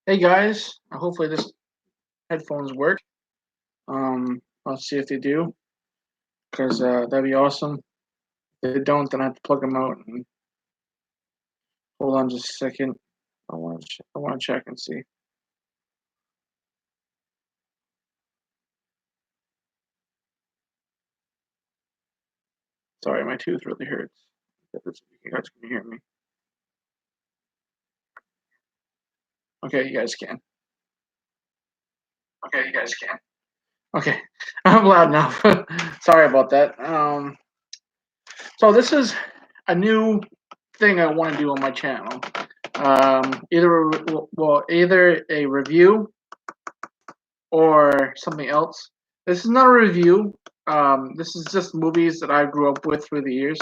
Hey guys, hopefully this headphones work. I'll see if they do, because that'd be awesome. If they don't, then I have to plug them out. And hold on just a second. I want to check and see. Sorry, my tooth really hurts. If you guys can hear me. Okay, you guys can. Okay, you guys can. Okay, I'm loud now. Sorry about that. So this is a new thing I want to do on my channel. Either a review or something else. This is not a review. This is just movies that I grew up with through the years,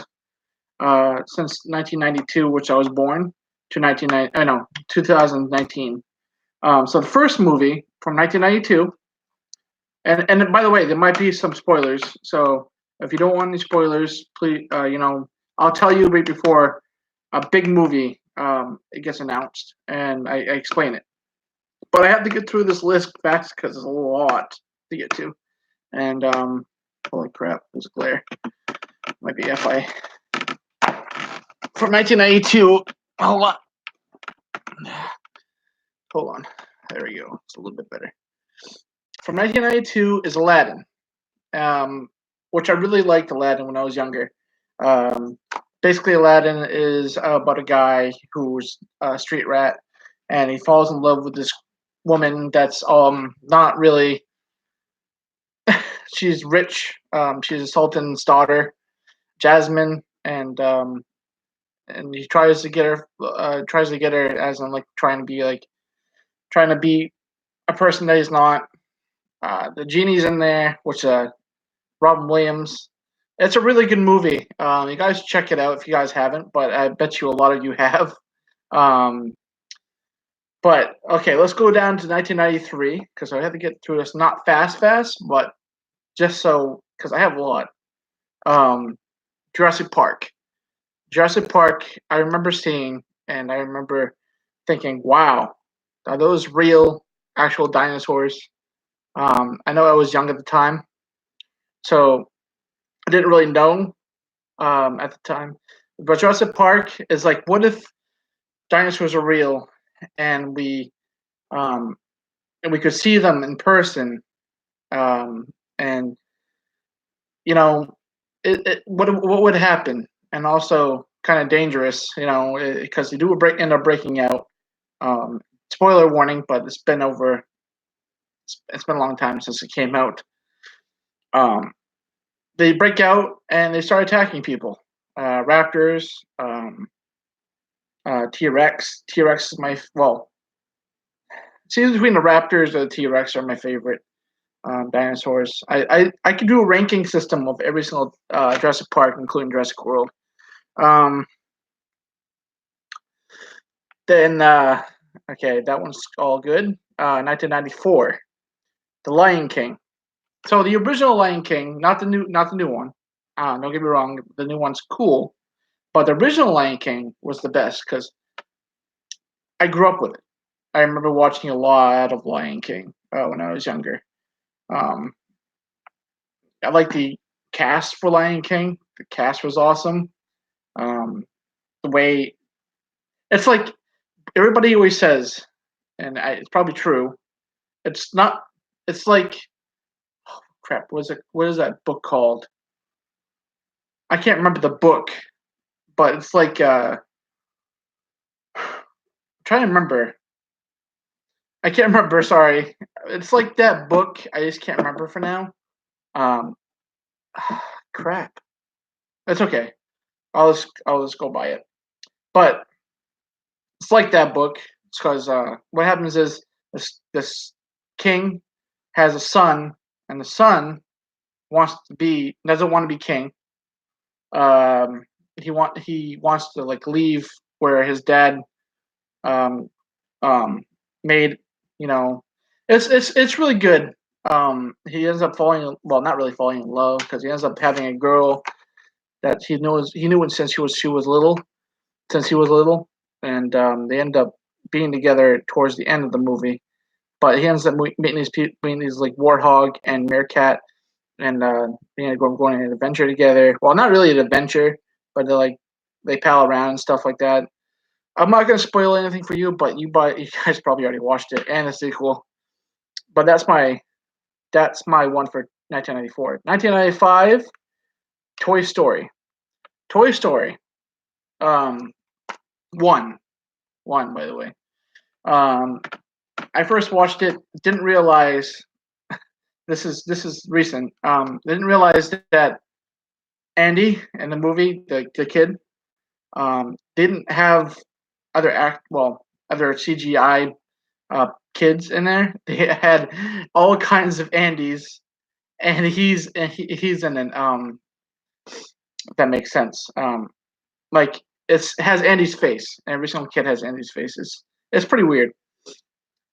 since 1992, which I was born, to 1990. I know 2019. So the first movie from 1992, and by the way, there might be some spoilers. So if you don't want any spoilers, please, I'll tell you right before a big movie it gets announced, and I explain it. But I have to get through this list fast because it's a lot to get to. And holy crap, there's glare. Might be FI. From 1992. Hold on. Hold on. There we go. It's a little bit better. From 1992 is Aladdin, which I really liked Aladdin when I was younger. Um, Basically, Aladdin is about a guy who's a street rat, and he falls in love with this woman that's not really. She's rich. She's a sultan's daughter, Jasmine, and he tries to get her as in like trying to be a person that he's not. The genie's in there, which Robin Williams. It's a really good movie. You guys check it out if you guys haven't, but I bet you a lot of you have. Um, but okay, let's go down to 1993 because I have to get through this not fast, but just so because I have a lot. Um, Jurassic Park. Jurassic Park, I remember seeing, and I remember thinking, "Wow, are those real, actual dinosaurs?" I know I was young at the time, so I didn't really know at the time. But Jurassic Park is like, what if dinosaurs are real, and um, we could see them in person, and you know, what would happen, and also kind of dangerous, because they do end up breaking out. Um, Spoiler warning, but it's been a long time since it came out. Um, they break out and they start attacking people. Raptors, T Rex. T Rex is see between the Raptors or the T Rex are my favorite dinosaurs. I could do a ranking system of every single Jurassic Park, including Jurassic World. Um, then okay, that one's all good. 1994, The Lion King. So the original Lion King, not the new one. Don't get me wrong, the new one's cool, but the original Lion King was the best because I grew up with it. I remember watching a lot of Lion King when I was younger. Um, I like the cast for Lion King. The cast was awesome. Um, the way it's like everybody always says, and it's probably true. It's not. It's like crap. What is that book called? I can't remember the book, but it's like I'm trying to remember. I can't remember. Sorry. It's like that book. I just can't remember for now. Um, crap. It's okay. I'll just go by it. But it's like that book. It's because what happens is this king has a son, and the son doesn't want to be king. Um, he wants to like leave where his dad um, made. You know, it's really good. He ends up not really falling in love because he ends up having a girl that he knew since he was little, and they end up being together towards the end of the movie. But he ends up meeting these like Warthog and Meerkat, and going on an adventure together. Well, not really an adventure, but they pal around and stuff like that. I'm not gonna spoil anything for you, but you guys probably already watched it and the sequel. But that's my one for 1994. 1995, Toy Story. Toy Story. Um, one by the way. Um, I first watched it. Didn't realize this is recent. Didn't realize that Andy in the movie, the kid, didn't have other CGI kids in there. They had all kinds of Andys, and he's in an if that makes sense. Like it has Andy's face. Every single kid has Andy's faces. It's pretty weird.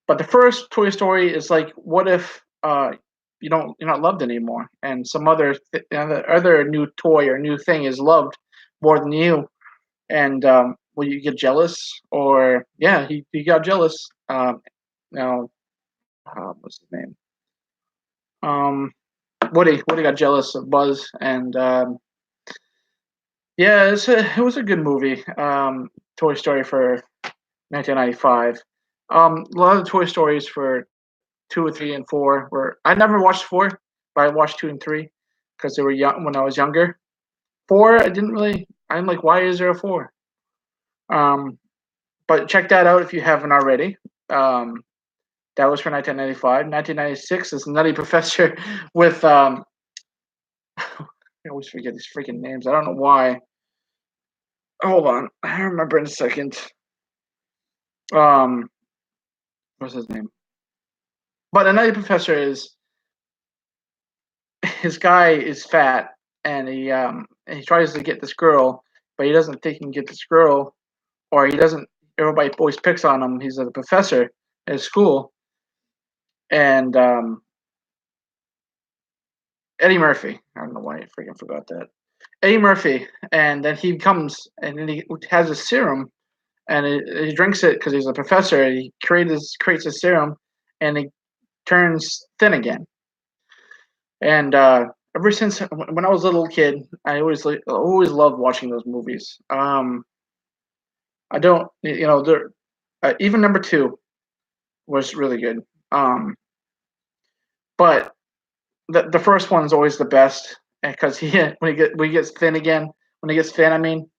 But the first Toy Story is like, what if you're not loved anymore, and some other new toy or new thing is loved more than you, and will you get jealous? Or yeah, he got jealous. Now, what's his name? Woody got jealous of Buzz, and yeah, it was a good movie. Toy Story for 1995. A lot of the Toy Stories for 2 or 3 and 4 were. I never watched 4, but I watched 2 and 3 because they were young when I was younger. 4, I didn't really. I'm like, why is there a 4? Um, but check that out if you haven't already. Um, that was for 1995. 1996 is Nutty Professor with I always forget these freaking names. I don't know why. Hold on, I remember in a second. Um, what's his name? But a Nutty Professor is his guy is fat, and he tries to get this girl, but he doesn't think he can get this girl, or he doesn't. Everybody always picks on him. He's a professor at school, and Eddie Murphy. I don't know why I freaking forgot that. Eddie Murphy, and then he comes and then he has a serum, and he drinks it because he's a professor. And he creates a serum, and he turns thin again. And ever since when I was a little kid, I always loved watching those movies. I don't, there, even number 2 was really good. But the first one is always the best because when he gets thin again, when he gets thin, I mean,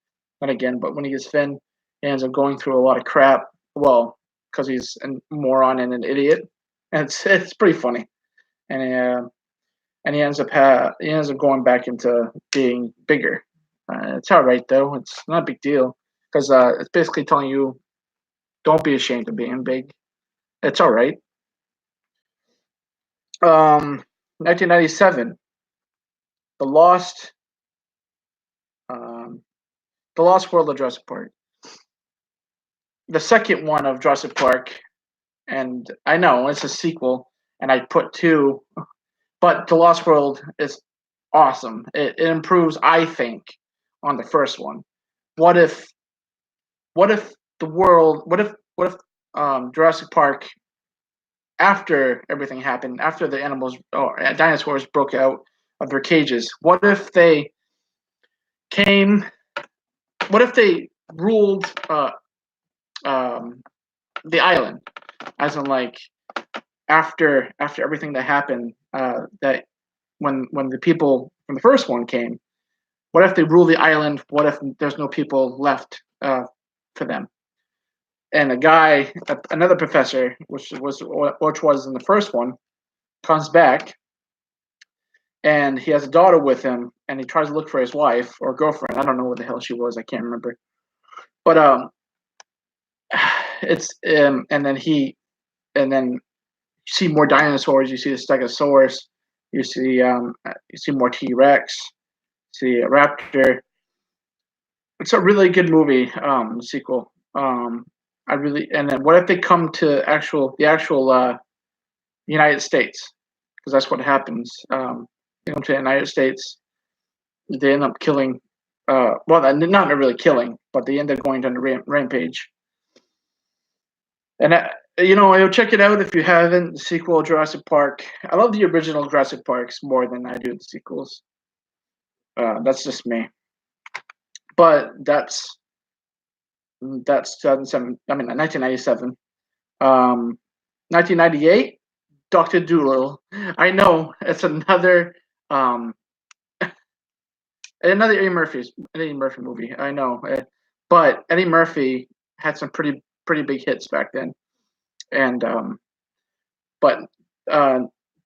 not again, but when he gets thin, he ends up going through a lot of crap. Well, because he's a moron and an idiot, and it's pretty funny. And he ends up going back into being bigger. It's all right though. It's not a big deal because it's basically telling you don't be ashamed of being big. It's all right. 1997, the lost, um, the Lost World of Jurassic Park, the second one of Jurassic Park, and I know it's a sequel, and I put 2, but the Lost World is awesome. It improves, I think, on the first one. What if what if Jurassic Park, after everything happened, after the animals or dinosaurs broke out of their cages, came what if they ruled um, the island, as in like after everything that happened, that when the people from the first one came, what if they rule the island? What if there's no people left for them? And another professor, which was in the first one, comes back, and he has a daughter with him, and he tries to look for his wife or girlfriend. I don't know what the hell she was. I can't remember. But it's and then you see more dinosaurs. You see the Stegosaurus. You see more T Rex. See a raptor. It's a really good movie. Sequel. I really and then what if they come to the actual United States, because that's what happens. They come to the United States. They end up killing. Well, not really killing, but they end up going on a rampage. And you'll check it out if you haven't. The sequel, Jurassic Park. I love the original Jurassic Parks more than I do the sequels. That's just me. But that's 2007. I mean, 1997. 1998, Doctor Dolittle. I know it's um another Eddie Murphy movie. I know, but Eddie Murphy had some pretty big hits back then, and but uh,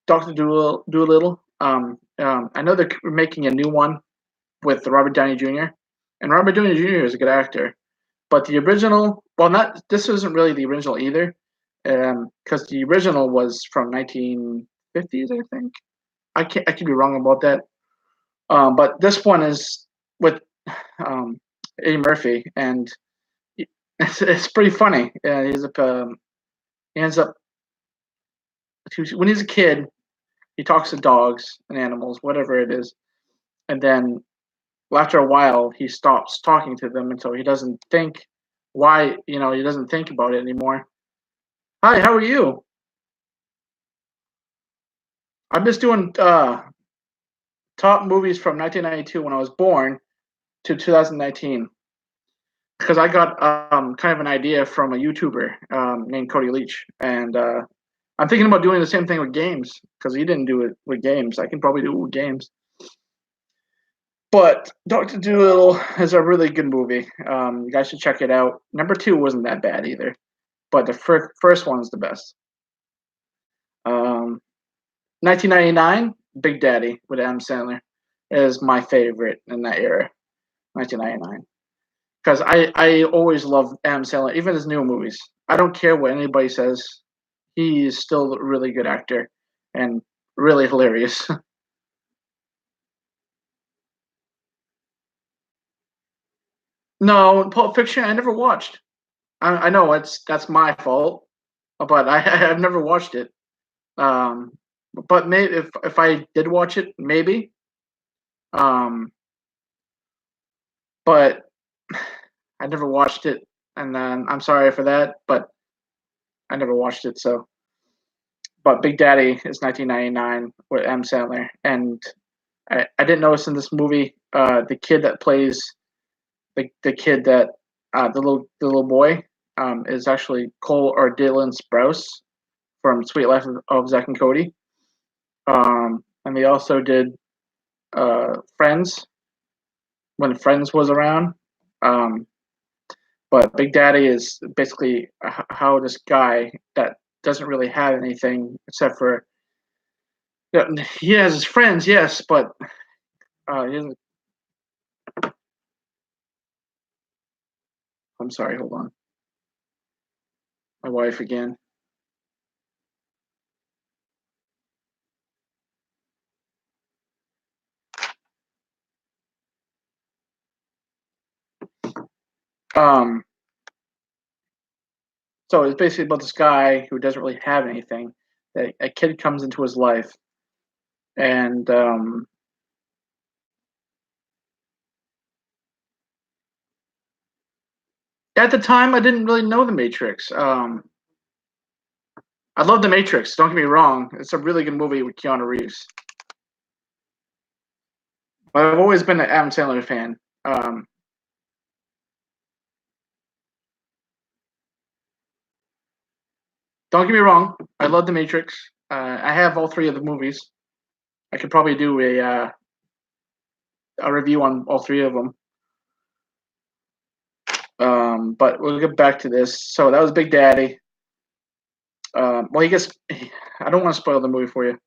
Doctor Dolittle. I know they're making a new one with Robert Downey Jr. And Robert Downey Jr. is a good actor, but the original, well, not this isn't really the original either, because the original was from 1950s, I think. I could be wrong about that. But this one is with um, Eddie Murphy, and it's pretty funny. He ends up when he's a kid, he talks to dogs and animals, whatever it is, and then after a while, he stops talking to them, and so he doesn't think why. He doesn't think about it anymore. Hi, how are you? I'm just doing top movies from 1992 when I was born to 2019 because I got kind of an idea from a YouTuber named Cody Leach, and I'm thinking about doing the same thing with games because he didn't do it with games. I can probably do it with games. But Doctor Dolittle is a really good movie. You guys should check it out. Number two wasn't that bad either, but the first one's the best. Um, 1999, Big Daddy with Adam Sandler is my favorite in that era. 1999, because I always love Adam Sandler, even his new movies. I don't care what anybody says. He is still a really good actor and really hilarious. No, Pulp Fiction I never watched. I know that's my fault, but I've never watched it. Um, but maybe if I did watch it, maybe. Um, but I never watched it, and then I'm sorry for that, but I never watched it. So, but Big Daddy is 1999 with M. Sandler, and I didn't notice in this movie the kid that plays the kid that the little boy is actually Cole or Dylan Sprouse from Sweet Life of Zack and Cody. And they also did Friends when Friends was around. Um, but Big Daddy is basically how this guy that doesn't really have anything except for he has his friends, yes, but he doesn't. I'm sorry, hold on, my wife again. Um, so it's basically about this guy who doesn't really have anything. A kid comes into his life, and at the time, I didn't really know the Matrix. I love the Matrix. Don't get me wrong; it's a really good movie with Keanu Reeves. But I've always been an Adam Sandler fan. Um, don't get me wrong; I love the Matrix. I have all three of the movies. I could probably do a review on all three of them. But we'll get back to this. So that was Big Daddy. Well, he gets. I don't want to spoil the movie for you.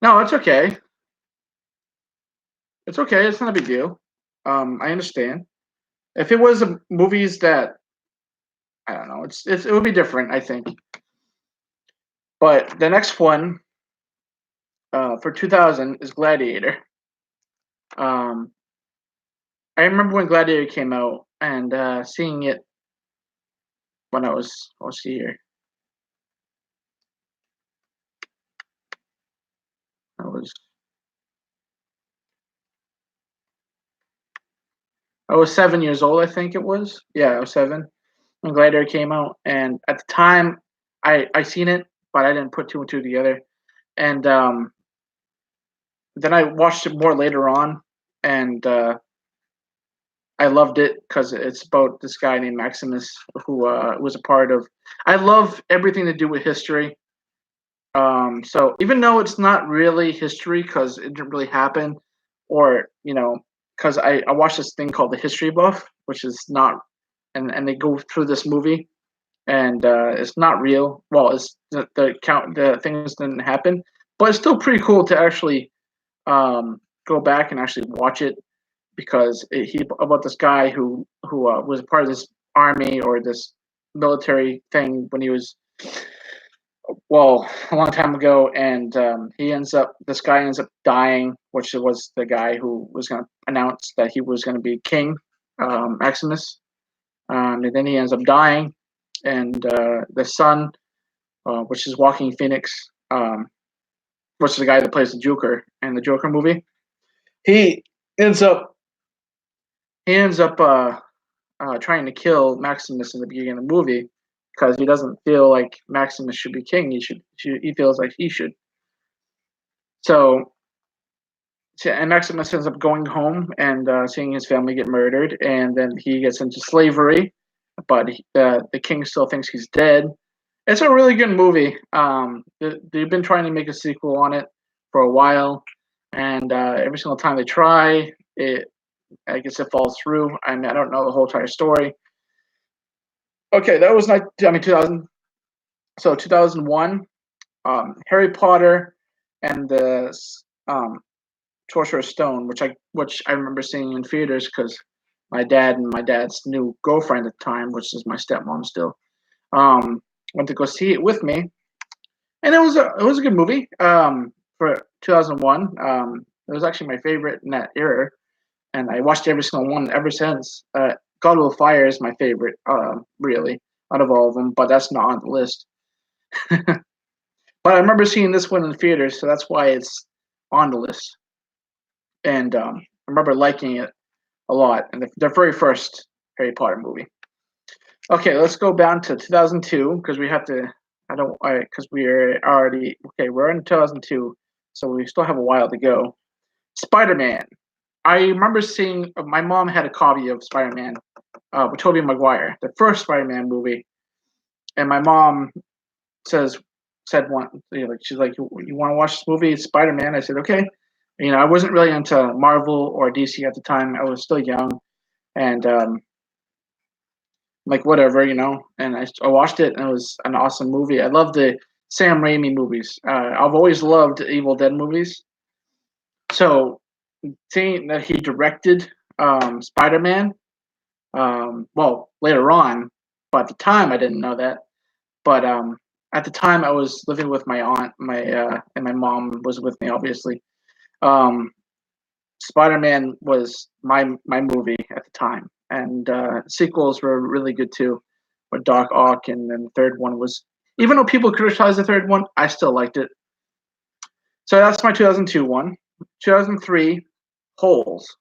No, it's okay. It's okay. It's not a big deal. I understand. If it was movies that I don't know, it would be different, I think. But the next one for 2000 is Gladiator. Um, I remember when Gladiator came out and seeing it when let's see here, I was I was 7 years old, I think it was. Yeah, I was seven when Gladiator came out, and at the time, I seen it, but I didn't put two and two together. And then I watched it more later on, and I loved it because it's about this guy named Maximus who was a part of. I love everything to do with history. So even though it's not really history because it didn't really happen, or because I watched this thing called the History Buff, which is not, and they go through this movie, and it's not real. Well, it's the things didn't happen, but it's still pretty cool to actually go back and actually watch it because he about this guy who was a part of this army or this military thing when he was a long time ago, and this guy ends up dying, which was the guy who was going to announce that he was going to be king, Maximus, and then he ends up dying, and the son, which is Walking Phoenix, which is the guy that plays the Joker in the Joker movie, he ends up trying to kill Maximus in the beginning of the movie because he doesn't feel like Maximus should be king. He feels like he should. So, and Maximus ends up going home and seeing his family get murdered, and then he gets into slavery, but the king still thinks he's dead. It's a really good movie. They've been trying to make a sequel on it for a while, and every single time they try, I guess it falls through. I mean, I don't know the whole entire story. Okay, that was 2000. So 2001, Harry Potter and the Sorcerer's Stone, which I remember seeing in theaters because my dad and my dad's new girlfriend at the time, which is my stepmom still, went to go see it with me, and it was a good movie for 2001. It was actually my favorite in that era, and I watched every single one ever since. God Will Fire is my favorite, really, out of all of them, but that's not on the list. But I remember seeing this one in the theaters, so that's why it's on the list. And I remember liking it a lot. And the very first Harry Potter movie. Okay, let's go down to 2002 because we have to. I don't. Because we're already okay. We're in 2002, so we still have a while to go. Spider-Man. I remember seeing. My mom had a copy of Spider-Man with Tobey Maguire, the first Spider-Man movie, and my mom said one. She's like, "You want to watch this movie? It's Spider-Man." I said, "Okay." I wasn't really into Marvel or DC at the time. I was still young, and like whatever. And I watched it, and it was an awesome movie. I love the Sam Raimi movies. I've always loved Evil Dead movies. So seeing that he directed Spider-Man, well, later on, but at the time I didn't know that. But at the time I was living with my aunt, and my mom was with me, obviously. Um, Spider-Man was my movie at the time, and sequels were really good too, with Doc Ock, and then the third one was, even though people criticized the third one, I still liked it. So that's my 2002 one. 2003, Holes.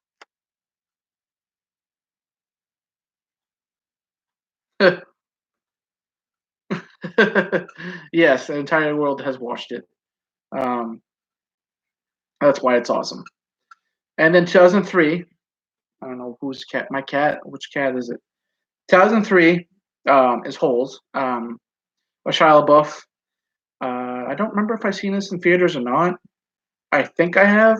Yes, the entire world has watched it. Um, that's why it's awesome. And then 2003, I don't know whose cat, my cat, which cat is it? 2003 is Holes. With Shia LaBeouf. I don't remember if I've seen this in theaters or not. I think I have.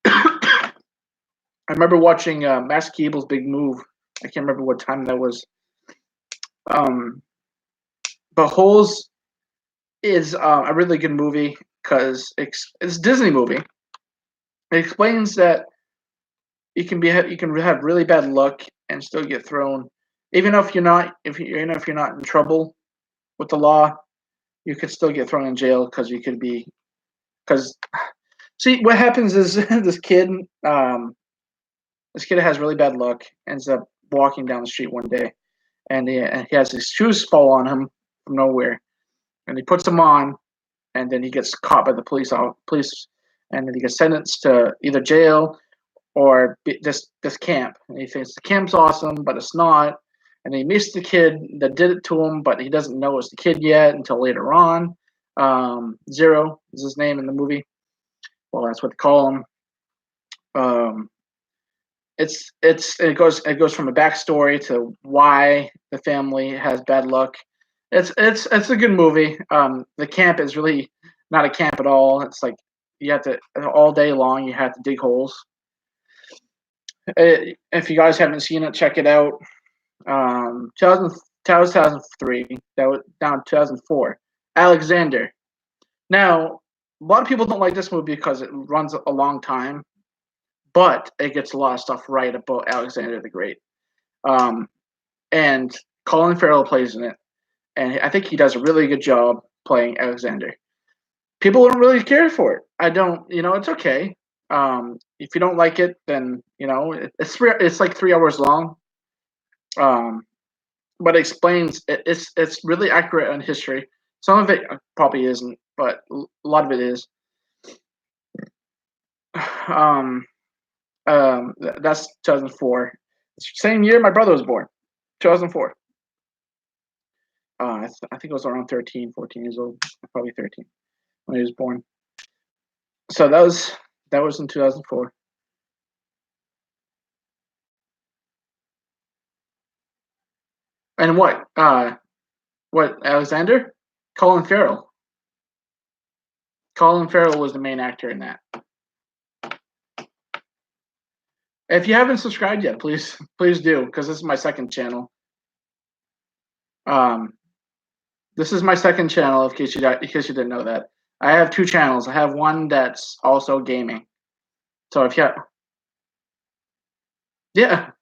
I remember watching Max Keeble's Big Move. I can't remember what time that was. Um, but Holes is a really good movie because it's a Disney movie. It explains that you can have really bad luck and still get thrown, even if you're not in trouble with the law, you could still get thrown in jail because you could be because see what happens is this kid has really bad luck, ends up walking down the street one day, and he has his shoes fall on him from nowhere, and he puts them on, and then he gets caught by the police, and then he gets sentenced to either jail or this camp. And he thinks the camp's awesome, but it's not. And he meets the kid that did it to him, but he doesn't know it's the kid yet until later on. Zero is his name in the movie. Well, that's what they call him. It goes from a backstory to why the family has bad luck. It's a good movie. The camp is really not a camp at all. It's like you have to all day long. You have to dig holes. If you guys haven't seen it, check it out. 2003. That was down 2004. Alexander. Now, a lot of people don't like this movie because it runs a long time, but it gets a lot of stuff right about Alexander the Great. And Colin Farrell plays in it, and I think he does a really good job playing Alexander. People don't really care for it. I don't. It's okay. If you don't like it, then it's like 3 hours long. But it explains it's really accurate on history. Some of it probably isn't, but a lot of it is. That's 2004. Same year my brother was born, 2004. I think I was around 13, 14 years old, probably 13 when he was born. So that was in 2004. And what Alexander? Colin Farrell. Colin Farrell was the main actor in that. If you haven't subscribed yet, please do, because this is my second channel. This is my second channel, in case you didn't know that. I have two channels. I have one that's also gaming. So if you yeah.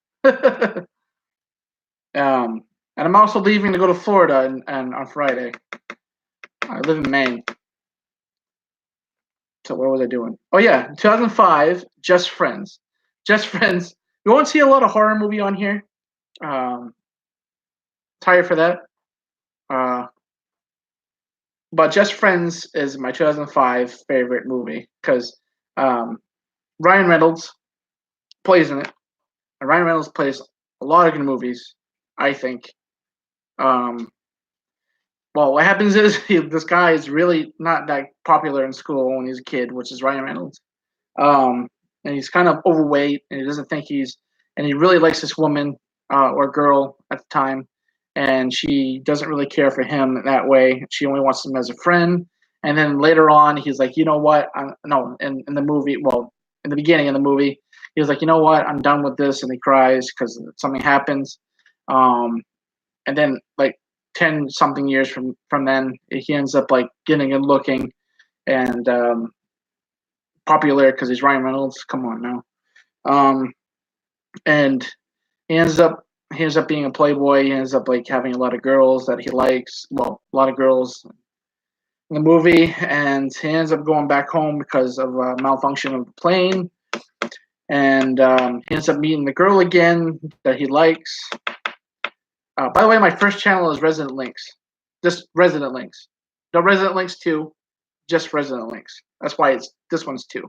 And I'm also leaving to go to Florida and on Friday. I live in Maine. So what was I doing? Oh yeah, 2005, Just Friends. Just Friends. You won't see a lot of horror movie on here. Tired for that. But Just Friends is my 2005 favorite movie because Ryan Reynolds plays in it. And Ryan Reynolds plays a lot of good movies, I think. Well, what happens is this guy is really not that popular in school when he's a kid, which is Ryan Reynolds. And he's kind of overweight, and he doesn't think and he really likes this woman or girl at the time, and she doesn't really care for him in that way. She only wants him as a friend. And then later on, he's like, you know what? No, in the movie, well, in the beginning of the movie, he was like, you know what? I'm done with this, and he cries because something happens. And then like 10 something years from then, he ends up like getting and looking and popular because he's Ryan Reynolds. Come on now. And he ends up being a playboy. He ends up like having a lot of girls that he likes. Well, a lot of girls in the movie, and he ends up going back home because of a malfunction of the plane. And he ends up meeting the girl again that he likes. By the way, my first channel is Resident Links. Just Resident Links. No Resident Links 2, just Resident Links. That's why this one's 2.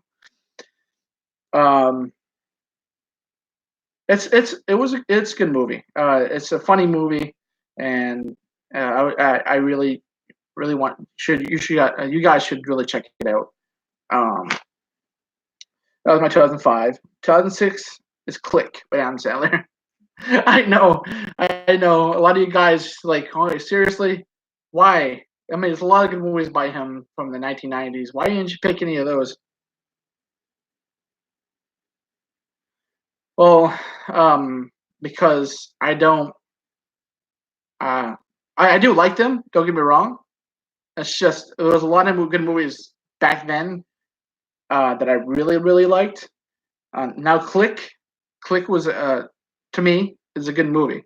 It's a good movie. It's a funny movie, and I really want you guys should really check it out. That was my 2005. 2006 is Click by Adam Sandler. I know. A lot of you guys like, oh, seriously? Why? I mean, there's a lot of good movies by him from the 1990s. Why didn't you pick any of those? Well, because I don't. I do like them. Don't get me wrong. It's just there was a lot of good movies back then that I really liked. Now, Click was to me is a good movie.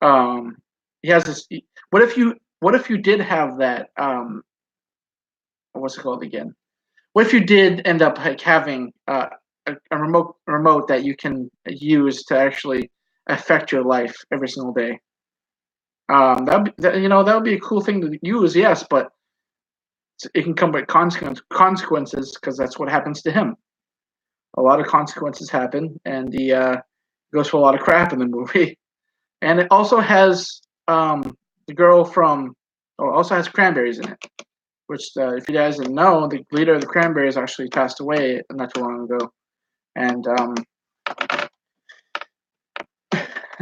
He has this. What if you did have that? What's it called again? What if you did end up like having a remote that you can use to actually affect your life every single day? That would be a cool thing to use, yes, but it can come with consequences because that's what happens to him. A lot of consequences happen, and he goes for a lot of crap in the movie. And it also has the girl from, or also has cranberries in it. Which, if you guys didn't know, the leader of the Cranberries actually passed away not too long ago, and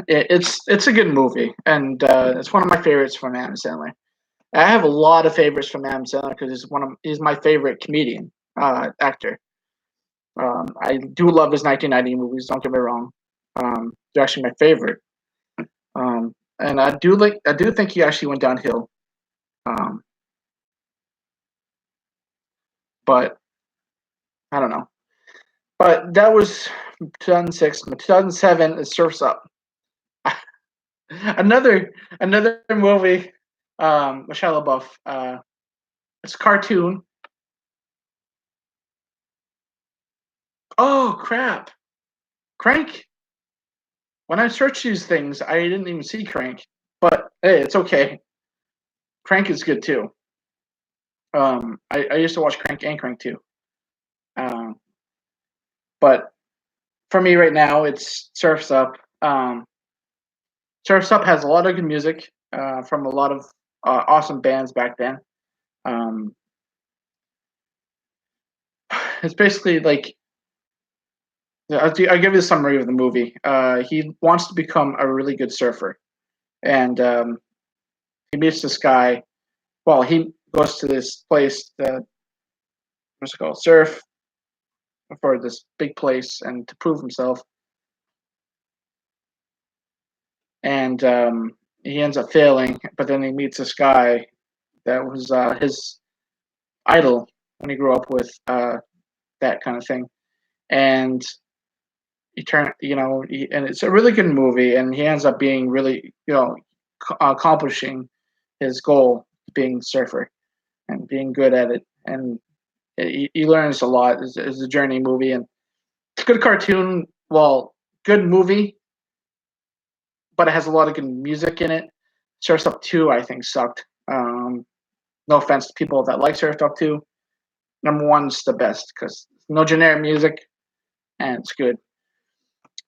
it's a good movie, and it's one of my favorites from Adam Sandler. I have a lot of favorites from Adam Sandler because he's my favorite comedian actor. I do love his 1990 movies. Don't get me wrong; they're actually my favorite. And I do think he actually went downhill. Um, but I don't know. But that was 2006. 2007 is Surfs Up. Another movie. Shia LaBeouf. It's a cartoon. Oh crap! Crank. When I search these things, I didn't even see Crank. But hey, it's okay. Crank is good too. I used to watch Crank and Crank too. Um, but for me right now, it's Surfs Up. Surfs Up has a lot of good music from a lot of awesome bands back then. Um, it's basically like I'll give you a summary of the movie. He wants to become a really good surfer, and he meets this guy. Well, he goes to this place that what's it called, surf for this big place, and to prove himself. And he ends up failing, but then he meets this guy that was his idol when he grew up with that kind of thing, and and it's a really good movie, and he ends up being really, accomplishing his goal, being a surfer and being good at it, and he learns a lot. It's a journey movie, and it's a good cartoon. Well, good movie, but it has a lot of good music in it. Surf's Up 2, I think, sucked. No offense to people that like Surf's Up 2. Number one's the best because no generic music and it's good.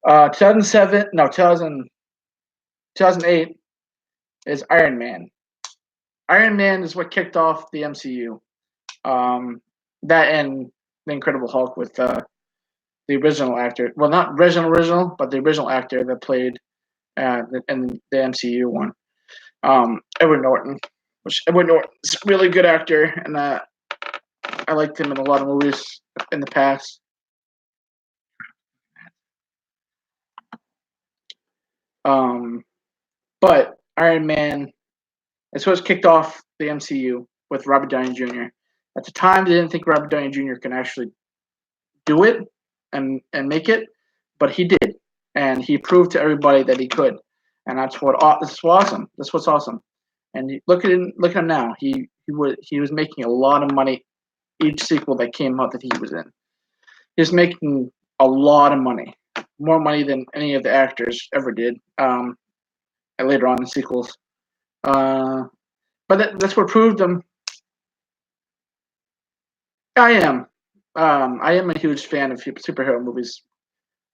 2007, no, 2008 is Iron Man. Iron Man is what kicked off the MCU. Um, that and the Incredible Hulk with the original actor. Well, not original, but the original actor that played in the MCU one. Edward Norton, which Edward Norton's a really good actor, and I liked him in a lot of movies in the past. Um, but Iron Man is what kicked off the MCU with Robert Downey Jr. At the time, they didn't think Robert Downey Jr. can actually do it and make it, but he did, and he proved to everybody that he could, and that's awesome. That's what's awesome. And look at him now. He was making a lot of money each sequel that came out that he was in. He was making a lot of money, more money than any of the actors ever did. And later on in sequels, but that's what proved him. I am. I am a huge fan of superhero movies.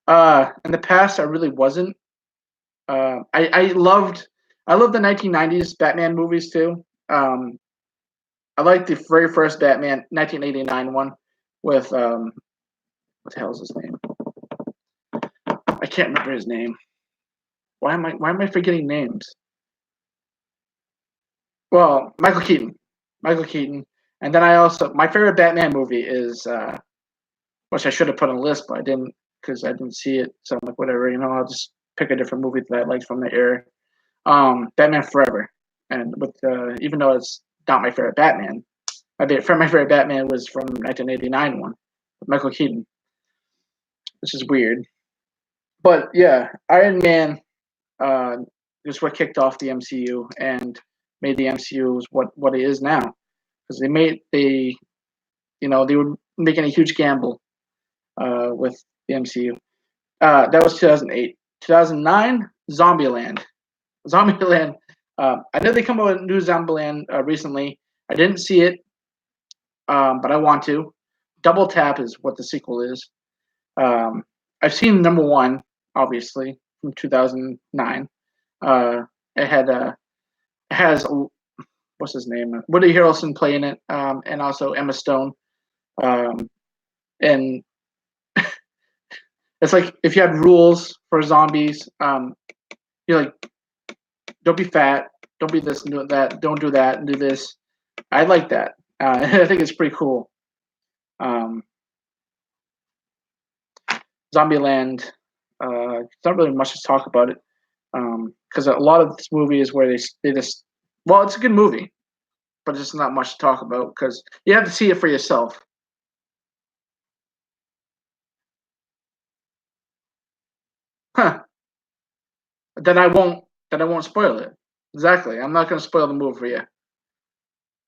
In the past, I really wasn't. I loved the 1990s Batman movies too. I liked the very first Batman, 1989 one, with what the hell is his name? I can't remember his name. Why am I forgetting names? Well, Michael Keaton. Michael Keaton. And then my favorite Batman movie is which I should have put on the list, but I didn't because I didn't see it. So I'm like, whatever, I'll just pick a different movie that I liked from the era. Batman Forever, and with even though it's not my favorite Batman, my favorite Batman was from 1989 one, with Michael Keaton, which is weird. But yeah, Iron Man uh, is what kicked off the MCU and made the MCU what it is now because they were making a huge gamble with the MCU. That was 2008. 2009, Zombieland. Zombieland. I know they come out with a new Zombieland recently. I didn't see it, but I want to. Double Tap is what the sequel is. I've seen number one, obviously from 2009. Uh, it had it has what's his name? Woody Harrelson playing it, and also Emma Stone. Um, and it's like if you had rules for zombies, you're like, don't be fat, don't be this, and do that, don't do that, and do this. I like that. I think it's pretty cool. Um, Zombieland. It's not really much to talk about it because a lot of this movie is where they just well, it's a good movie, but it's not much to talk about because you have to see it for yourself. Huh. Then I won't. Then I won't spoil it. Exactly. I'm not going to spoil the movie for you.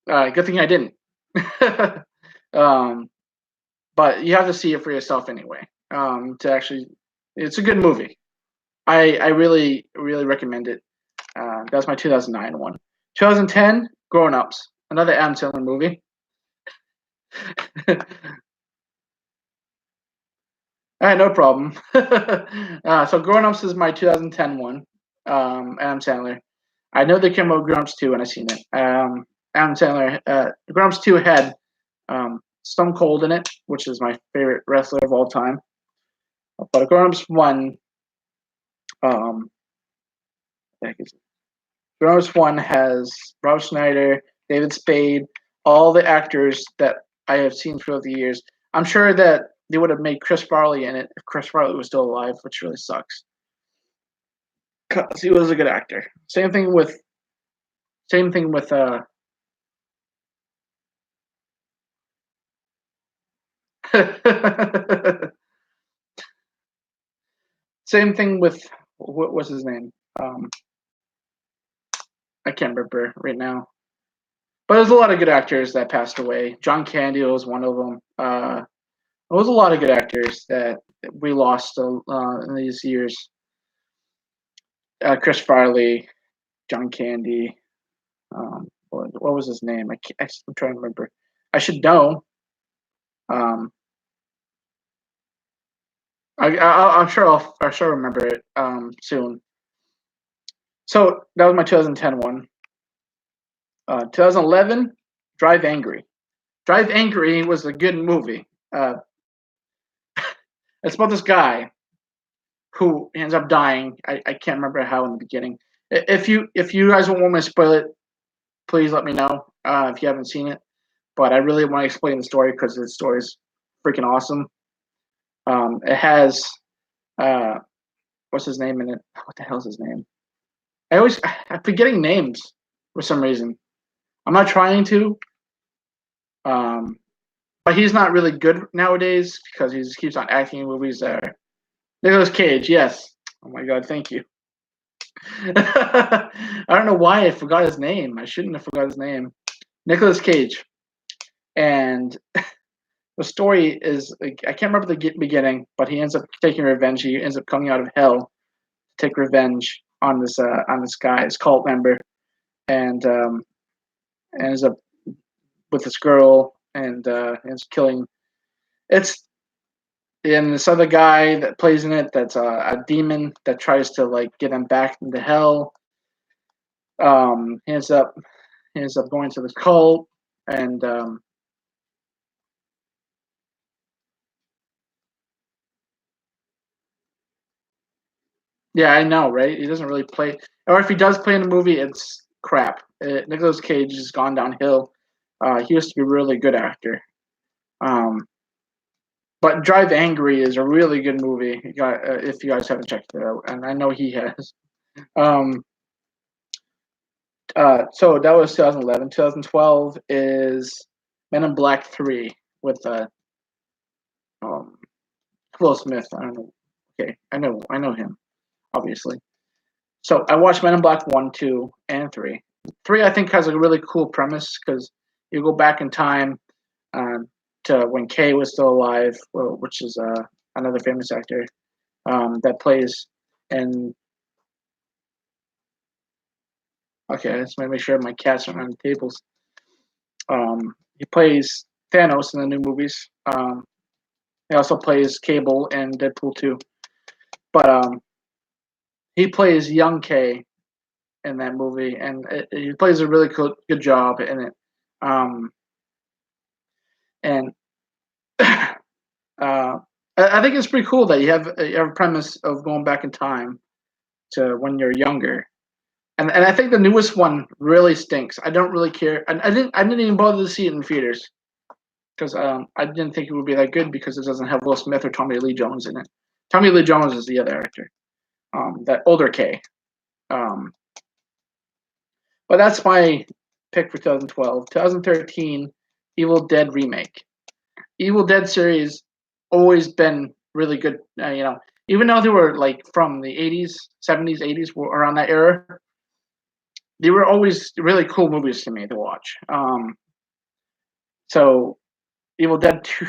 Good thing I didn't. um, but you have to see it for yourself anyway. To actually, it's a good movie. I really recommend it. That's my 2009 one. 2010, Grown Ups, another Adam Sandler movie. No problem. So Grown Ups is my 2010 one. Adam Sandler. I know they came out with Grown Ups 2 and I seen it. Adam Sandler. Grown Ups 2 had Stone Cold in it, which is my favorite wrestler of all time. But Grown Ups 1, um, Grown Ups 1 has Rob Schneider, David Spade, all the actors that I have seen throughout the years. I'm sure that they would have made Chris Farley in it if Chris Farley was still alive, which really sucks. Cause he was a good actor. Same thing with same thing with what was his name? Um, I can't remember right now. But there's a lot of good actors that passed away. John Candy was one of them. There was a lot of good actors that we lost in these years. Chris Farley, John Candy. What was his name? I'm trying to remember. I should know. Um, I'm sure I'll sure remember it soon. So that was my 2010 one. 2011, Drive Angry. Drive Angry was a good movie. It's about this guy who ends up dying. I can't remember how in the beginning. If you guys don't want me to spoil it, please let me know if you haven't seen it. But I really want to explain the story because the story is freaking awesome. It has uh, what's his name in it? What the hell's his name? I'm forgetting names for some reason. I'm not trying to, um, but he's not really good nowadays because he just keeps on acting in movies that are Nicolas Cage. Yes. Oh my god, thank you. I don't know why I forgot his name. I shouldn't have forgot his name. Nicolas Cage. And the story is like, I can't remember the beginning, but he ends up taking revenge. He ends up coming out of hell to take revenge on this guy, his cult member, and ends up with this girl and ends killing. It's and this other guy that plays in it that's a demon that tries to like get him back into hell. He ends up going to the cult and yeah, I know, right? He doesn't really play, or if he does play in the movie, it's crap. Nicolas Cage has gone downhill. He used to be a really good actor. Um, but Drive Angry is a really good movie. If you guys haven't checked it out, and I know he has. Um, so that was 2011. 2012 is Men in Black 3 with um, Will Smith. I don't know. Okay, I know him obviously. So I watched Men in Black 1, 2, and 3. 3 I think has a really cool premise because you go back in time um, to when Kay was still alive, which is another famous actor that plays in. Okay, let's make sure my cats aren't on the tables. He plays Thanos in the new movies. He also plays Cable in Deadpool 2. But he plays young K in that movie, and he plays a really good job in it. And I think it's pretty cool that you have a premise of going back in time to when you're younger. And I think the newest one really stinks. I don't really care. I didn't even bother to see it in theaters because I didn't think it would be that good because it doesn't have Will Smith or Tommy Lee Jones in it. Tommy Lee Jones is the other actor, that older K. Um, but that's my pick for 2012. 2013, Evil Dead remake. Evil Dead series always been really good. Even though they were like from the 80s, 70s, 80s, around that era, they were always really cool movies to me to watch. So Evil Dead 2,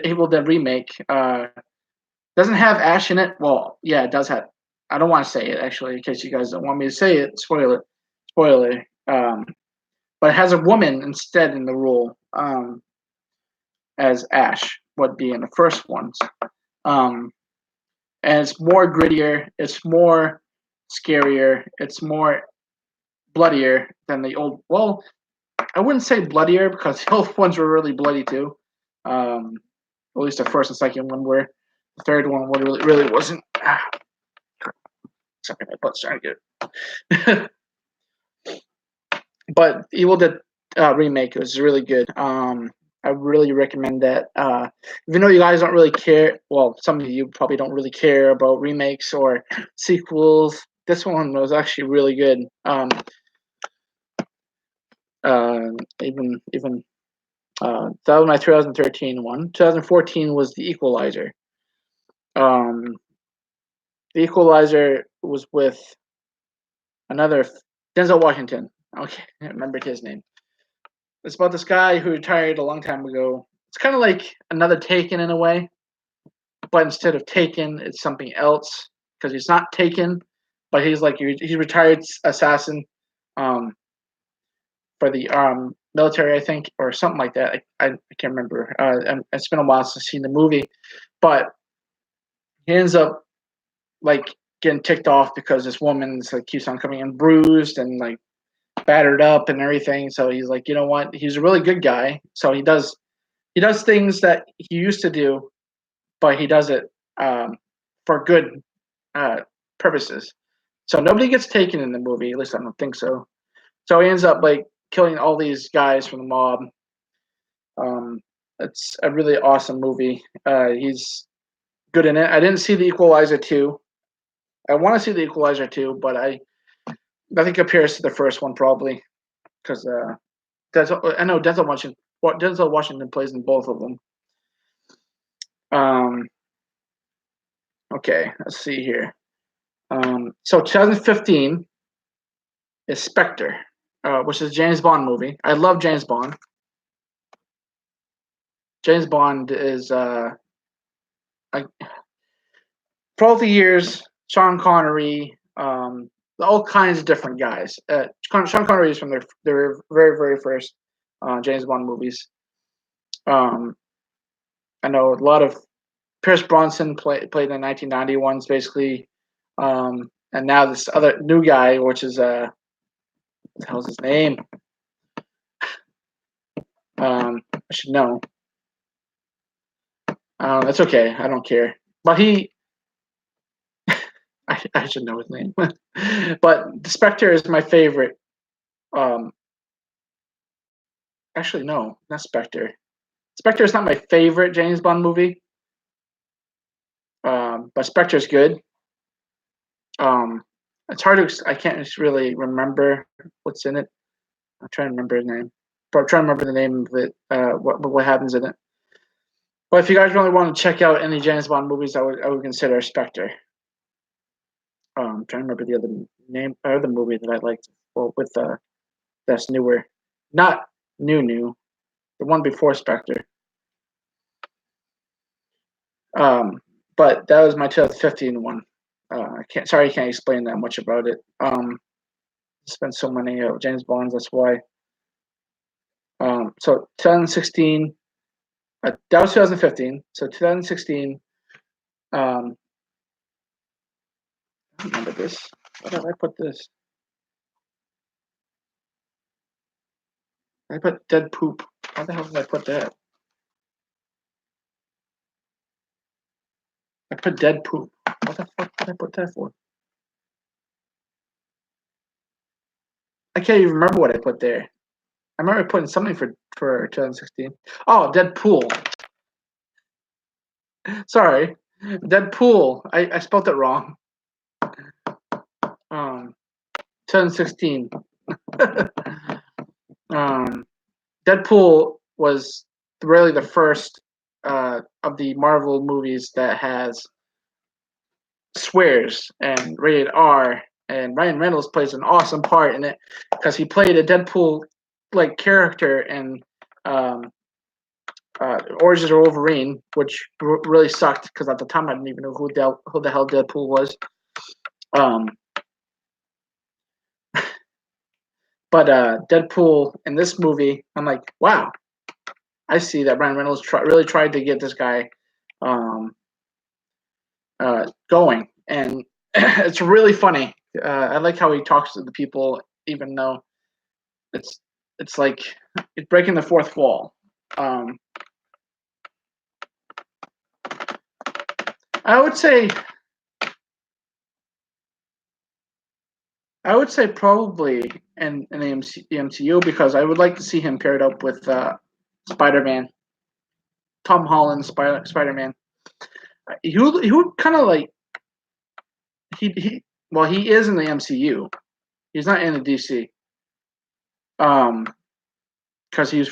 Evil Dead remake doesn't have Ash in it. Well, yeah, it does have. I don't want to say it actually, in case you guys don't want me to say it. Spoiler. But it has a woman instead in the role, as Ash would be in the first ones. And it's more grittier. It's more scarier. It's more bloodier than the old. Well, I wouldn't say bloodier because the old ones were really bloody too. At least the first and second one were. The third one really wasn't. Sorry, my butt's trying to get. But Evil Dead remake was really good. I really recommend that. Even though you guys don't really care, well, some of you probably don't really care about remakes or sequels. This one was actually really good. Even that was my 2013 one. 2014 was The Equalizer. The Equalizer was with another Denzel Washington. Okay, I remembered his name. It's about this guy who retired a long time ago. It's kind of like another Taken in a way, but instead of Taken, it's something else because he's not Taken, but he's like he's retired assassin, for the military, I think, or something like that. I can't remember. It's been a while since I've seen the movie, but he ends up like getting ticked off because this woman's like keeps on coming in bruised and like battered up and everything. So he's like, you know what? He's a really good guy. So he does things that he used to do, but he does it for good purposes. So nobody gets taken in the movie. At least I don't think so. So he ends up like killing all these guys from the mob. It's a really awesome movie. He's good in it. I didn't see The Equalizer 2. I want to see The Equalizer 2, but I think it compares to the first one probably because I know Denzel Washington plays in both of them. Okay, let's see here. So 2015 is Spectre, which is a James Bond movie. I love James Bond. James Bond is for all the years, Sean Connery, all kinds of different guys. Sean Connery is from their very, very first James Bond movies. I know a lot of Pierce Bronson played in the 1990 ones, basically. And now this other new guy, which is what the hell's his name? I should know. That's okay. I don't care. But I should know his name. But Spectre is my favorite. Actually, no, not Spectre. Spectre is not my favorite James Bond movie. But Spectre is good. It's hard to. I can't just really remember what's in it. I'm trying to remember his name. But I'm trying to remember the name of it. What happens in it. But if you guys really want to check out any James Bond movies, I would consider Spectre. I'm trying to remember the other movie that I liked. Well, with that's newer, not new, the one before Spectre. But that was my 2015 one. I can't explain that much about it. Spent so many James Bonds, that's why. So 2016, That was 2015. So 2016. I remember this. Where did I put this? I put dead poop. Why the hell did I put that? I put dead poop. What the fuck did I put that for? I can't even remember what I put there. I remember putting something for 2016. Oh, Deadpool. Sorry, Deadpool. I spelled it wrong. 2016. um, Deadpool was really the first of the Marvel movies that has swears and rated R. And Ryan Reynolds plays an awesome part in it because he played a Deadpool like character in Origins of Wolverine, which really sucked because at the time I didn't even know who the hell Deadpool was. Um, but Deadpool in this movie, I'm like, wow, I see that Ryan Reynolds really tried to get this guy um, going, and it's really funny. I like how he talks to the people, even though it's like it's breaking the fourth wall. Um, I would say probably in the MCU because I would like to see him paired up with Spider-Man, Tom Holland Spider-Man. He would kind of like he is in the MCU. He's not in the DC. Um, because he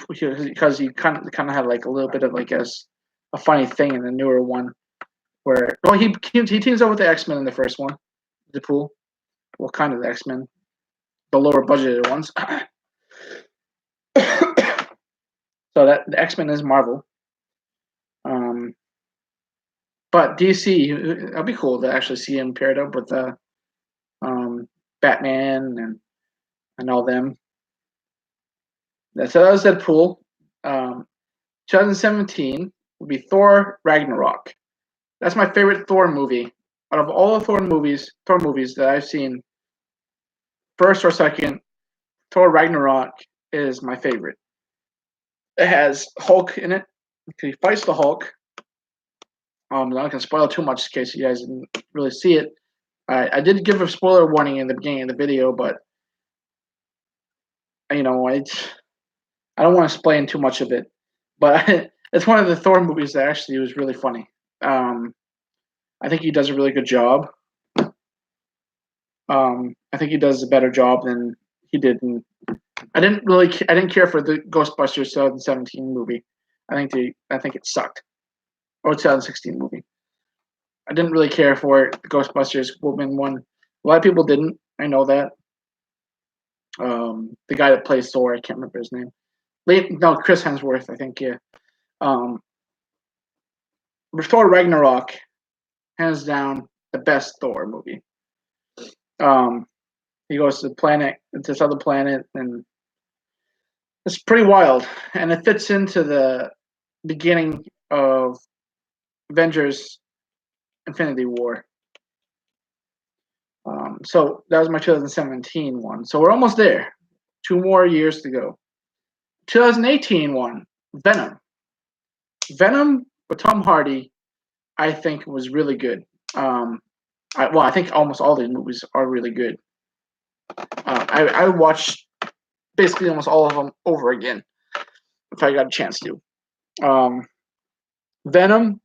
kind of had like a little bit of like a funny thing in the newer one where he teams up with the X-Men in the first one, the pool. Well, kind of the X-Men, the lower budgeted ones. So that the X-Men is Marvel. Um, but DC, it'll be cool to actually see him paired up with Batman and all them. So that was Deadpool. 2017 would be Thor Ragnarok. That's my favorite Thor movie. Out of all the Thor movies that I've seen, first or second, Thor Ragnarok is my favorite. It has Hulk in it. He fights the Hulk. I'm not gonna spoil too much in case you guys didn't really see it. I did give a spoiler warning in the beginning of the video, but I don't want to explain too much of it. But it's one of the Thor movies that actually was really funny. I think he does a really good job. I think he does a better job than he did in. I didn't care for the Ghostbusters 2017 movie. I think it sucked. Or 2016 movie. I didn't really care for it. The Ghostbusters woman one. A lot of people didn't. I know that. The guy that plays Thor, I can't remember his name. No, Chris Hemsworth, I think. Yeah. Um, Thor Ragnarok, hands down, the best Thor movie. He goes to this other planet, and it's pretty wild, and it fits into the beginning of Avengers: Infinity War. So that was my 2017 one. So we're almost there. 2 more years to go. 2018 one, Venom. Venom with Tom Hardy, I think was really good. I think almost all these movies are really good. I watched basically almost all of them over again if I got a chance to. Venom.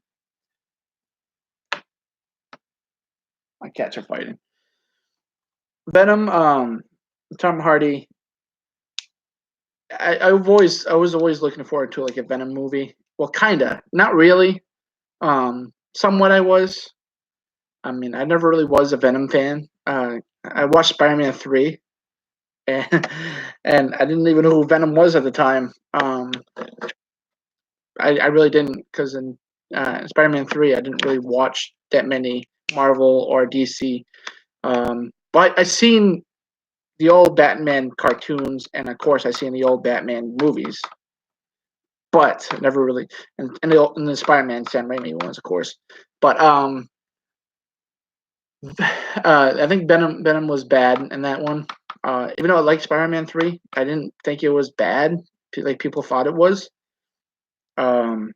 My cats are fighting. Venom. Tom Hardy. I was always looking forward to like a Venom movie. Well, kinda, not really. Somewhat I was. I mean, I never really was a Venom fan. I watched Spider-Man 3, and and I didn't even know who Venom was at the time. I really didn't because in Spider-Man 3, I didn't really watch that many Marvel or DC. But I seen the old Batman cartoons, and of course, I seen the old Batman movies. but never really. And the Spider-Man Sam Raimi ones, of course. But I think Venom was bad in that one. Even though I liked Spider-Man 3, I didn't think it was bad like people thought it was. Um,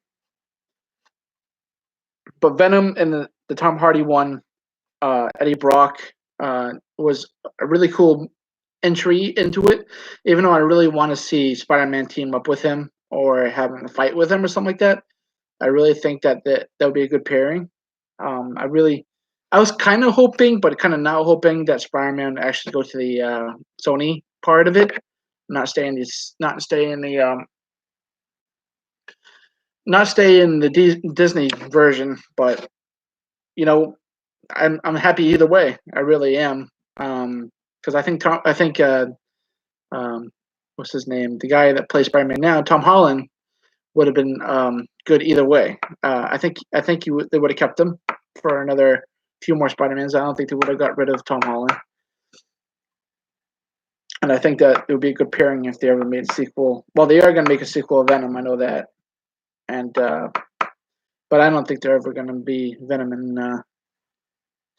but Venom and the Tom Hardy one, Eddie Brock, was a really cool entry into it. Even though I really want to see Spider-Man team up with him or having a fight with him or something like that, I really think that would be a good pairing. I was kind of hoping, but kind of not hoping that Spider-Man actually go to the Sony part of it, not stay in the Disney version. But you know, I'm happy either way. I really am, because I think what's his name, the guy that plays Spider-Man now, Tom Holland, would have been good either way. I think they would have kept him for another few more Spider-Mans. I don't think they would have got rid of Tom Holland. And I think that it would be a good pairing if they ever made a sequel. Well, they are going to make a sequel of Venom. I know that. And but I don't think they're ever going to be Venom and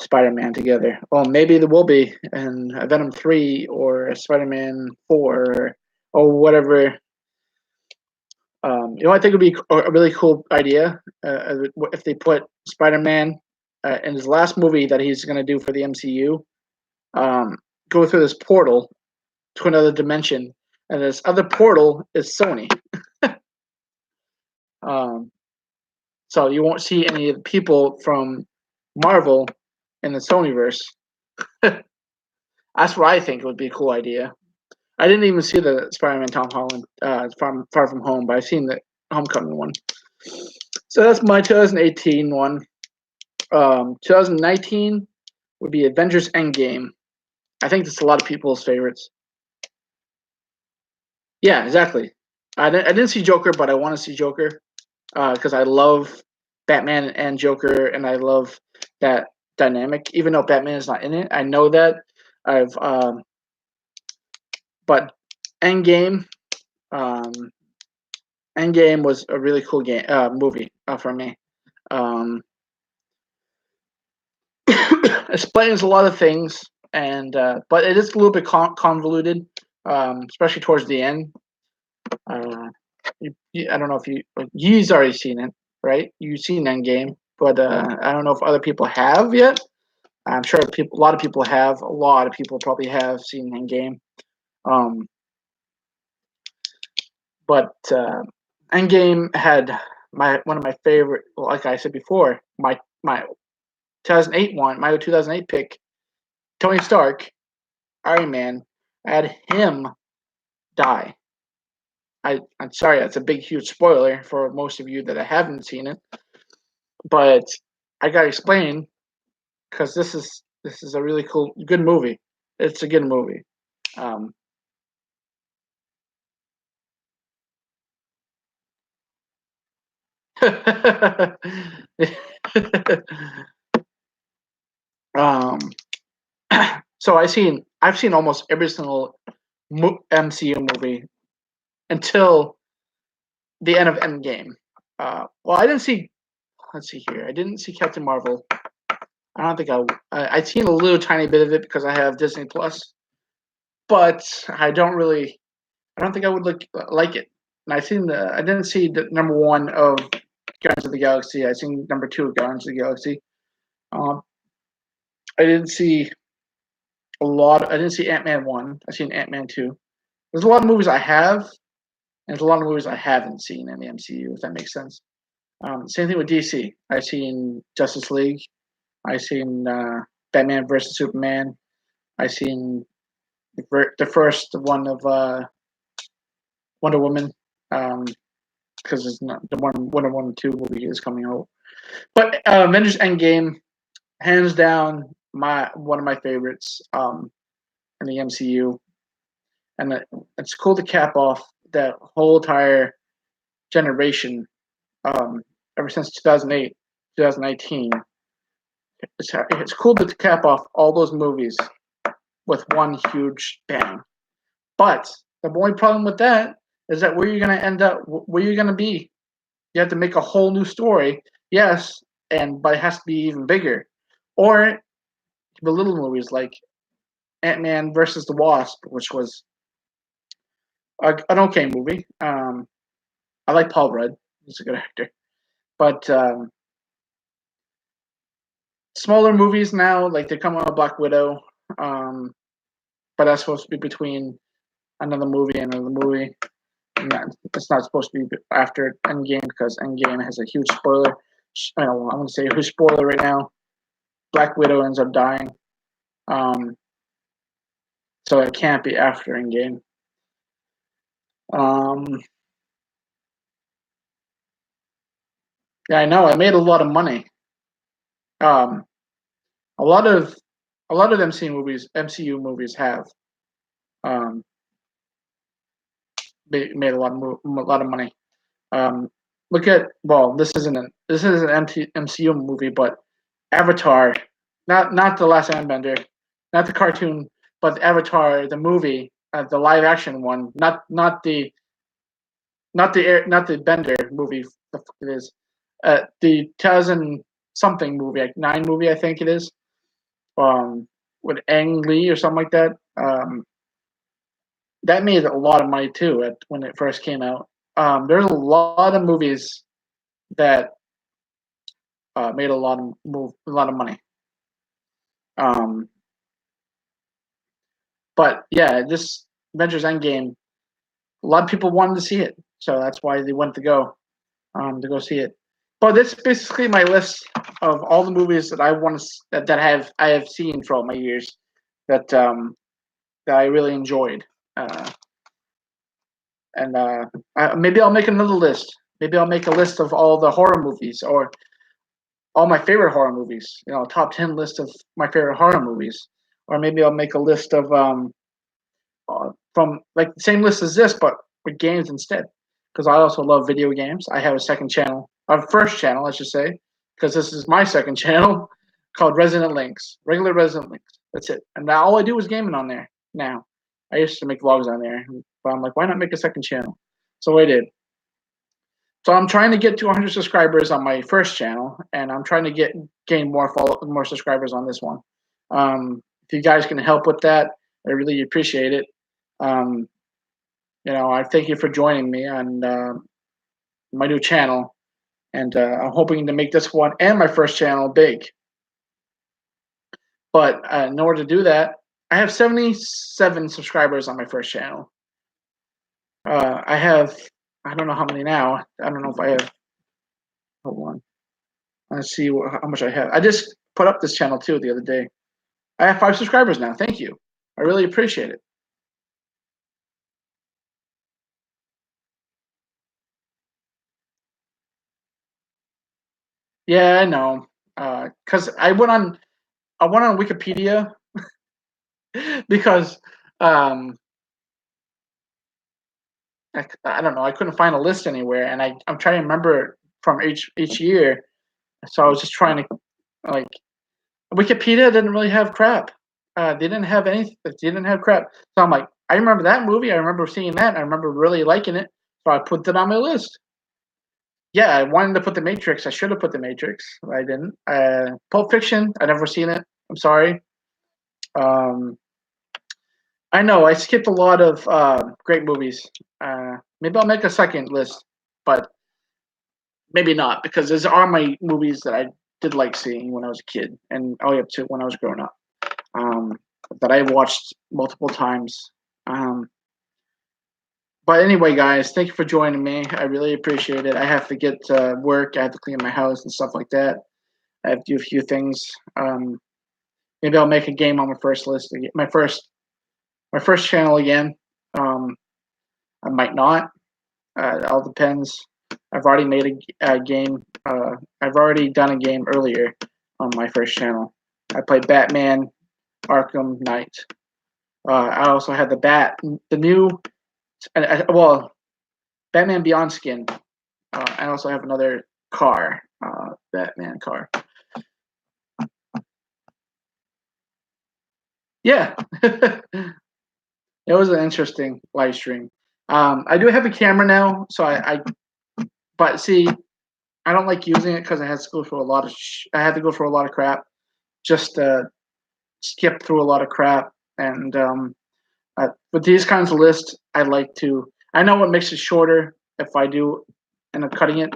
Spider-Man together. Well, maybe there will be in Venom 3 or Spider-Man 4 or whatever. I think it would be a really cool idea if they put Spider-Man in his last movie that he's going to do for the MCU, go through this portal to another dimension, and this other portal is Sony. um, so you won't see any of the people from Marvel in the Sonyverse. That's what I think would be a cool idea. I didn't even see the Spider-Man Tom Holland Far From Home, but I've seen the Homecoming one. So that's my 2018 one. 2019 would be Avengers Endgame. I think that's a lot of people's favorites. Yeah, exactly. I didn't see Joker, but I want to see Joker because I love Batman and Joker, and I love that dynamic. Even though Batman is not in it, I know that. I've but Endgame, um, Endgame was a really cool movie for me. Um, explains a lot of things, and but it is a little bit convoluted, especially towards the end. Uh, I don't know if you've already seen it, right? You've seen Endgame, but I don't know if other people have yet. I'm sure a lot of people have. A lot of people probably have seen Endgame. Um, but Endgame had one of my favorite. Like I said before, my 2008 one, my 2008 pick, Tony Stark, Iron Man. I had him die. I'm sorry, that's a big, huge spoiler for most of you that haven't seen it, but I gotta explain because this is a really good movie. It's a good movie. Um, um, so I've seen almost every single MCU movie until the end of Endgame. Well, I didn't see. Let's see here. I didn't see Captain Marvel. I don't think I've seen a little tiny bit of it because I have Disney Plus, but I don't think I would like it. And I didn't see the number one of Guardians of the Galaxy. I seen number two of Guardians of the Galaxy. Um, I didn't see I didn't see Ant Man one. I seen Ant Man two. There's a lot of movies I have, and there's a lot of movies I haven't seen in the MCU. If that makes sense. Same thing with DC. I seen Justice League. I seen Batman versus Superman. I seen the first one of Wonder Woman. Because it's not the Wonder Woman 2 movie is coming out. But Avengers Endgame, hands down, one of my favorites in the MCU, and it's cool to cap off that whole entire generation. Ever since 2008, 2019, it's cool to cap off all those movies with one huge bang. But the only problem with that is that where you're going to end up, where you're going to be. You have to make a whole new story, yes, but it has to be even bigger. Or the little movies like Ant-Man versus the Wasp, which was an okay movie. I like Paul Rudd; he's a good actor. But smaller movies now, like they're coming out with Black Widow, but that's supposed to be between another movie and another movie. And it's not supposed to be after Endgame because Endgame has a huge spoiler. I don't want to say a huge spoiler right now. Black Widow ends up dying, um, so it can't be after Endgame. Um, yeah, I know. I made a lot of money. Um, a lot of MCU movies have um, made a lot of money. Look at this isn't an MCU movie, but Avatar, not the Last Airbender, not the cartoon, but Avatar the movie, the live action one, not the Bender movie. The fuck it is, the 2000 something movie, like nine movie, I think it is, with Ang Lee or something like that. That made a lot of money too when it first came out. There's a lot of movies that made a lot of money. Um, but yeah, this Avengers Endgame, a lot of people wanted to see it, so that's why they went to go see it. But that's basically my list of all the movies that I want to I have seen throughout my years that that I really enjoyed. Uh, and maybe I'll make another list. Maybe I'll make a list of all the horror movies or all my favorite horror movies. You know, a top 10 list of my favorite horror movies. Or maybe I'll make a list of from like the same list as this, but with games instead. Because I also love video games. I have a second channel, a first channel, I should say, because this is my second channel called Resident Links, regular Resident Links. That's it. And now all I do is gaming on there now. I used to make vlogs on there, but I'm like, why not make a second channel? So I did. So I'm trying to get to 100 subscribers on my first channel, and I'm trying to gain more subscribers on this one. If you guys can help with that, I really appreciate it. Um, I thank you for joining me on my new channel, and I'm hoping to make this one and my first channel big. But in order to do that, I have 77 subscribers on my first channel. I don't know how many now. I don't know if I have. Hold on. Let's see how much I have. I just put up this channel too the other day. I have 5 subscribers now. Thank you. I really appreciate it. Yeah, I know. Because I went on Wikipedia because um, I don't know. I couldn't find a list anywhere, and I'm trying to remember from each year. So I was just trying to like Wikipedia didn't really have crap. They didn't have anything. They didn't have crap. So I'm like, I remember that movie. I remember seeing that. I remember really liking it. So I put it on my list. Yeah, I wanted to put The Matrix. I should have put The Matrix. I didn't. Pulp Fiction. I never seen it. I'm sorry. Um, I know I skipped a lot of great movies. Maybe I'll make a second list, but maybe not because these are my movies that I did like seeing when I was a kid and all the way up to when I was growing up. Um, that I watched multiple times. Um, but anyway, guys, thank you for joining me. I really appreciate it. I have to get to work. I have to clean my house and stuff like that. I have to do a few things. Um, Maybe I'll make a game on my first list, my first channel again. Um, I might not. It all depends. I've already made a game. I've already done a game earlier on my first channel. I played Batman Arkham Knight. I also had the new, well, Batman Beyond skin. I also have another car, Batman car. Yeah, it was an interesting live stream. I do have a camera now, so but see, I don't like using it because I had to go through a lot of I had to go through a lot of crap just to skip through a lot of crap. And with these kinds of lists, I like to. I know it makes it shorter if I do end up cutting it,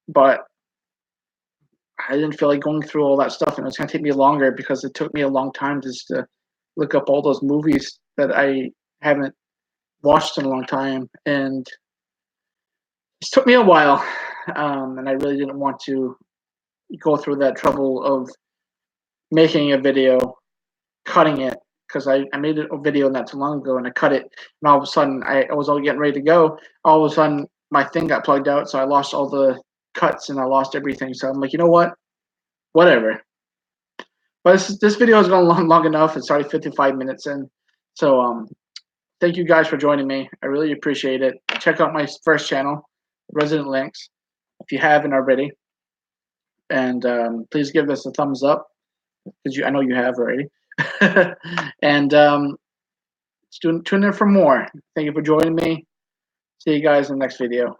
but I didn't feel like going through all that stuff, and it was going to take me longer because it took me a long time just to look up all those movies that I haven't watched in a long time, and it took me a while, and I really didn't want to go through that trouble of making a video, cutting it, because I made a video not too long ago and I cut it, and all of a sudden I was all getting ready to go. All of a sudden my thing got plugged out, so I lost all the cuts and I lost everything. So I'm like, you know what? Whatever. But this video has gone long enough. It's already 55 minutes in. So thank you guys for joining me. I really appreciate it. Check out my first channel, Resident Links, if you haven't already. And please give this a thumbs up because I know you have already. And tune in for more. Thank you for joining me. See you guys in the next video.